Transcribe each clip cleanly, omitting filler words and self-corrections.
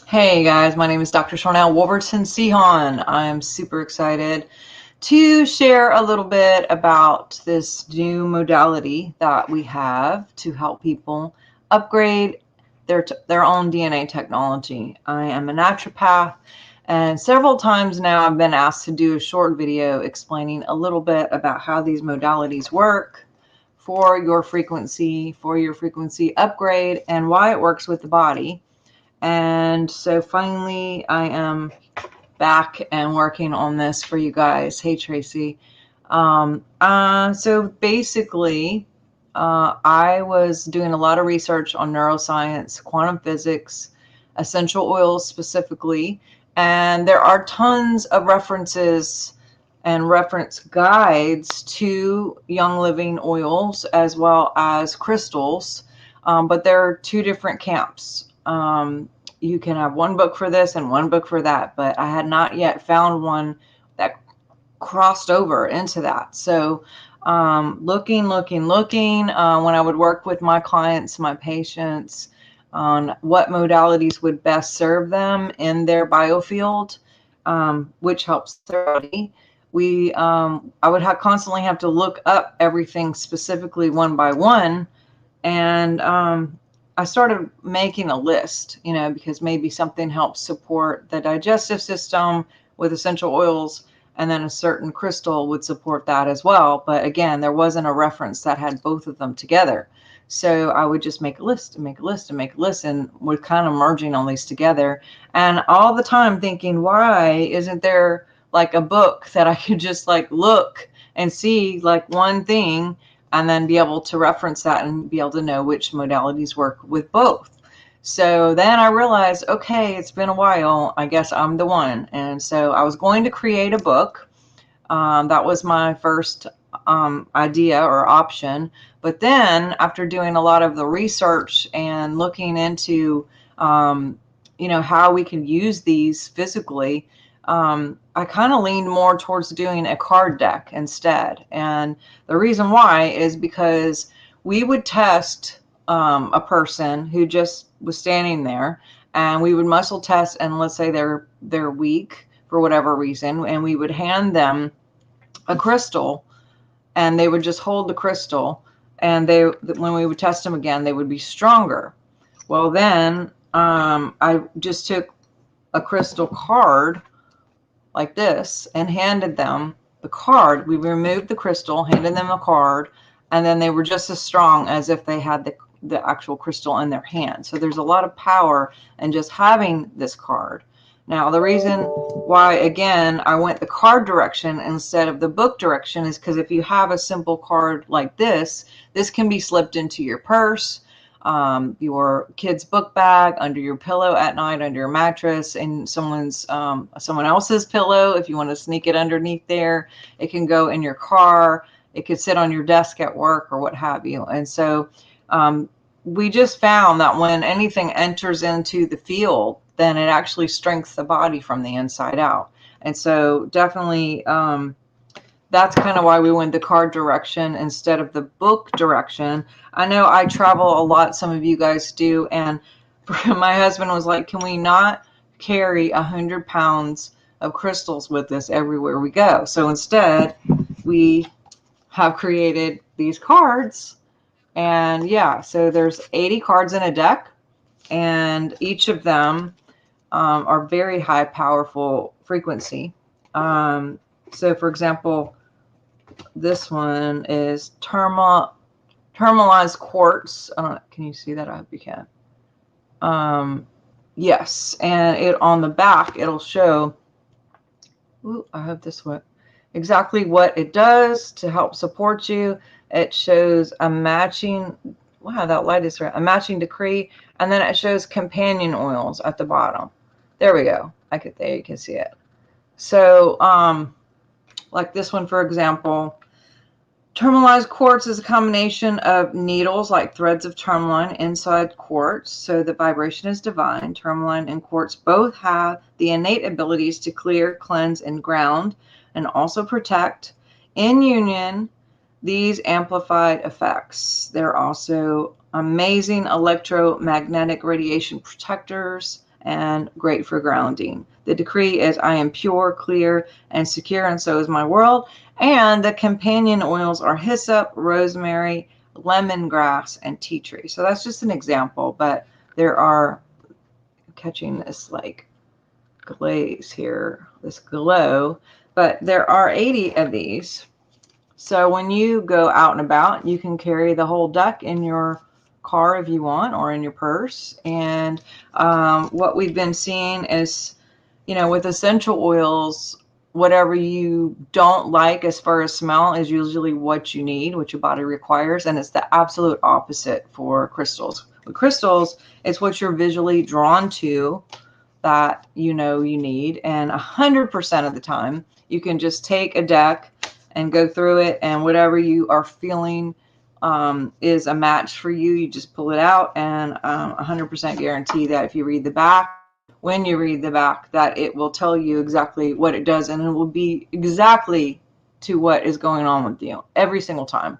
Hey guys, my name is Dr. Sharnael Wolverton Sehon. I'm super excited to share a little bit about this new modality that we have to help people upgrade their own DNA technology. I am a naturopath, and several times now I've been asked to do a short video explaining a little bit about how these modalities work for your frequency upgrade, and why it works with the body. And so finally, I am back and working on this for you guys. Hey, Tracy. So basically, I was doing a lot of research on neuroscience, quantum physics, essential oils specifically, and there are tons of references and reference guides to Young Living oils as well as crystals, but there are two different camps. You can have one book for this and one book for that, but I had not yet found one that crossed over into that. So looking, when I would work with my clients, my patients, on what modalities would best serve them in their biofield, which helps their body. I would constantly have to look up everything specifically one by one, and I started making a list, because maybe something helps support the digestive system with essential oils, and then a certain crystal would support that as well. But again, there wasn't a reference that had both of them together. So I would just make a list and make a list and make a list, and we're kind of merging all these together. And all the time thinking, why isn't there like a book that I could just like look and see like one thing, and then be able to reference that and be able to know which modalities work with both. So then I realized, okay, it's been a while. I guess I'm the one. And so I was going to create a book. That was my first idea or option. But then after doing a lot of the research and looking into, how we can use these physically, I kind of leaned more towards doing a card deck instead. And the reason why is because we would test a person who just was standing there, and we would muscle test, and let's say they're weak for whatever reason, and we would hand them a crystal, and they would just hold the crystal, and when we would test them again, they would be stronger. Well, then I just took a crystal card like this and handed them the card. We removed the crystal, handed them a card, and then they were just as strong as if they had the actual crystal in their hand. So there's a lot of power in just having this card. Now, the reason why, again, I went the card direction instead of the book direction is because if you have a simple card like this can be slipped into your purse, your kid's book bag, under your pillow at night, under your mattress, and someone else's pillow. If you want to sneak it underneath there, it can go in your car. It could sit on your desk at work or what have you. And so we just found that when anything enters into the field, then it actually strengthens the body from the inside out. And so definitely that's kind of why we went the card direction instead of the book direction. I know I travel a lot, some of you guys do, and my husband was like, can we not carry 100 pounds of crystals with us everywhere we go? So instead, we have created these cards, and yeah, so there's 80 cards in a deck, and each of them are very high, powerful frequency. So for example, this one is thermalized quartz. I don't know, can you see that? I hope you can. Yes, and it on the back it'll show. I hope this one exactly what it does to help support you. It shows a matching. Wow, that light is right. A matching decree, and then it shows companion oils at the bottom. There we go. There you can see it. So, like this one, for example. Tourmalinized quartz is a combination of needles, like threads of tourmaline inside quartz, so the vibration is divine. Tourmaline and quartz both have the innate abilities to clear, cleanse, and ground, and also protect. In union, these amplified effects. They're also amazing electromagnetic radiation protectors, and great for grounding. The decree is, I am pure, clear, and secure, and so is my world. And the companion oils are hyssop, rosemary, lemongrass, and tea tree. So that's just an example, but there are, catching this like glaze here, this glow, but there are 80 of these. So when you go out and about, you can carry the whole deck in your car if you want, or in your purse. And what we've been seeing is, you know, with essential oils, whatever you don't like as far as smell is usually what you need, what your body requires. And it's the absolute opposite for crystals. With crystals, it's what you're visually drawn to that you know you need. And 100% of the time, you can just take a deck and go through it, and whatever you are feeling is a match for you. You just pull it out, and 100% guarantee that if you read the back, when you read the back, that it will tell you exactly what it does, and it will be exactly to what is going on with you every single time.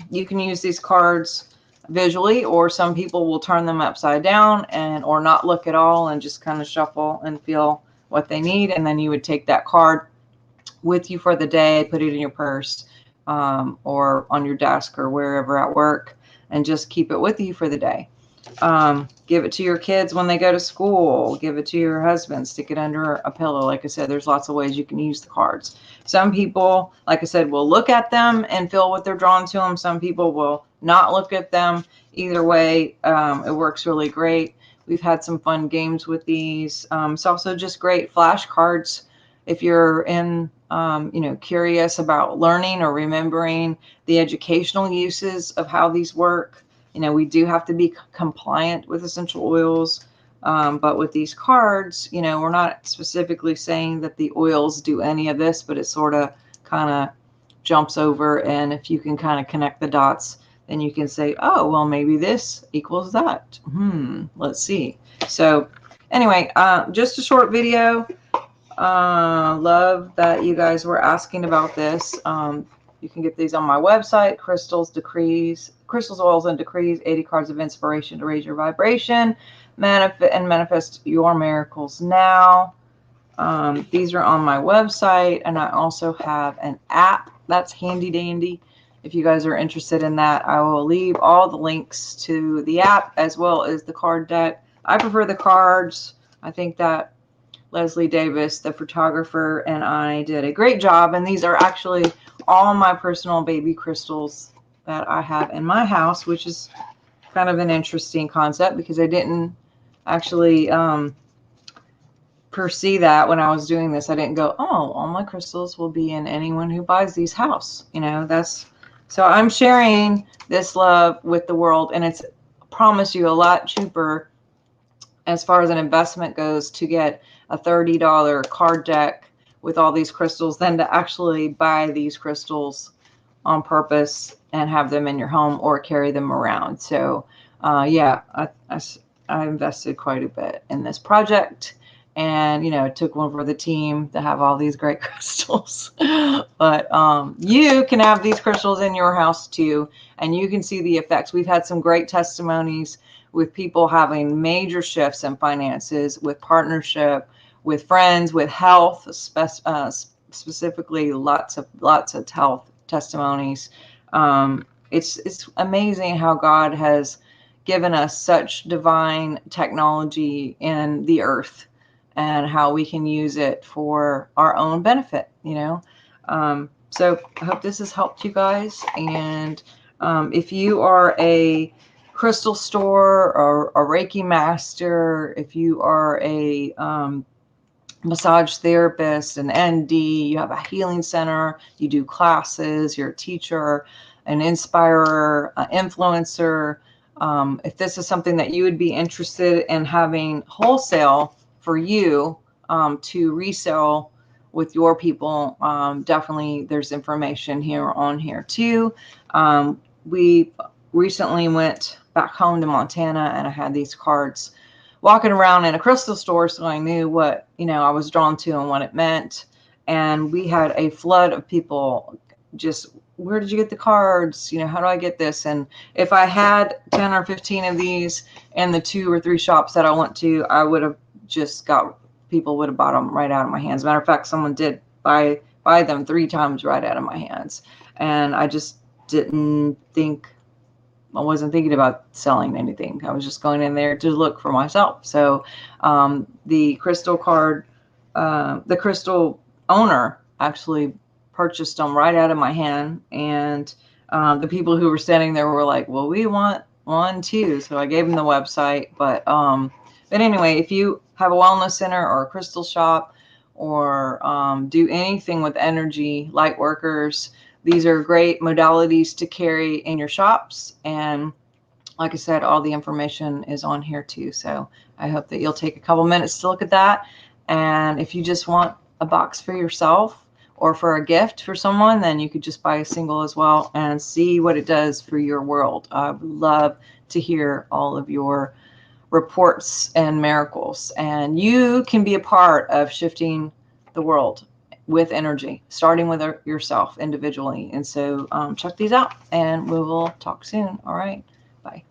You can use these cards visually, or some people will turn them upside down and or not look at all and just kind of shuffle and feel what they need. And then you would take that card with you for the day, put it in your purse or on your desk or wherever at work, and just keep it with you for the day. Give it to your kids when they go to school. Give it to your husband. Stick it under a pillow. Like I said, there's lots of ways you can use the cards. Some people, like I said, will look at them and feel what they're drawn to them. Some people will not look at them. Either way, it works really great. We've had some fun games with these. It's also just great flashcards if you're in, you know, curious about learning or remembering the educational uses of how these work. You know, we do have to be compliant with essential oils, but with these cards, you know, we're not specifically saying that the oils do any of this, but it sort of kind of jumps over. And if you can kind of connect the dots, then you can say, oh, well, maybe this equals that. Let's see. So anyway, just a short video. Love that you guys were asking about this. You can get these on my website, Crystals, Oils, and Decrees, 80 Cards of Inspiration to Raise Your Vibration, manifest your miracles now. These are on my website, and I also have an app that's handy dandy. If you guys are interested in that, I will leave all the links to the app as well as the card deck. I prefer the cards. I think that Leslie Davis, the photographer, and I did a great job. And these are actually all my personal baby crystals that I have in my house, which is kind of an interesting concept because I didn't actually foresee that when I was doing this. I didn't go, oh, all my crystals will be in anyone who buys these house. You know, that's, so I'm sharing this love with the world, and it's, I promise you, a lot cheaper as far as an investment goes to get a $30 card deck with all these crystals than to actually buy these crystals on purpose and have them in your home or carry them around. So yeah, I invested quite a bit in this project, and, you know, it took one for the team to have all these great crystals. But you can have these crystals in your house too, and you can see the effects. We've had some great testimonies with people having major shifts in finances, with partnership, with friends, with health, specifically lots of health testimonies. It's amazing how God has given us such divine technology in the earth, and how we can use it for our own benefit, you know. So I hope this has helped you guys. And if you are a crystal store or a Reiki master, if you are a massage therapist, an ND, you have a healing center, you do classes, you're a teacher, an inspirer, an influencer, if this is something that you would be interested in having wholesale for you to resell with your people, definitely there's information here on here too. We recently went back home to Montana, and I had these cards walking around in a crystal store, so I knew what, you know, I was drawn to and what it meant. And we had a flood of people just, where did you get the cards? You know, how do I get this? And if I had 10 or 15 of these in the 2 or 3 shops that I went to, I would have just got, people would have bought them right out of my hands. Matter of fact, someone did buy them 3 times right out of my hands. And I just didn't think, I wasn't thinking about selling anything. I was just going in there to look for myself. So the crystal card, the crystal owner actually purchased them right out of my hand. And the people who were standing there were like, well, we want one too. So I gave them the website. But anyway, if you have a wellness center or a crystal shop, or do anything with energy, light workers, these are great modalities to carry in your shops. And like I said, all the information is on here too. So I hope that you'll take a couple minutes to look at that. And if you just want a box for yourself or for a gift for someone, then you could just buy a single as well and see what it does for your world. I would love to hear all of your reports and miracles. And you can be a part of shifting the world with energy, starting with yourself individually. And so check these out, and we will talk soon. All right. Bye.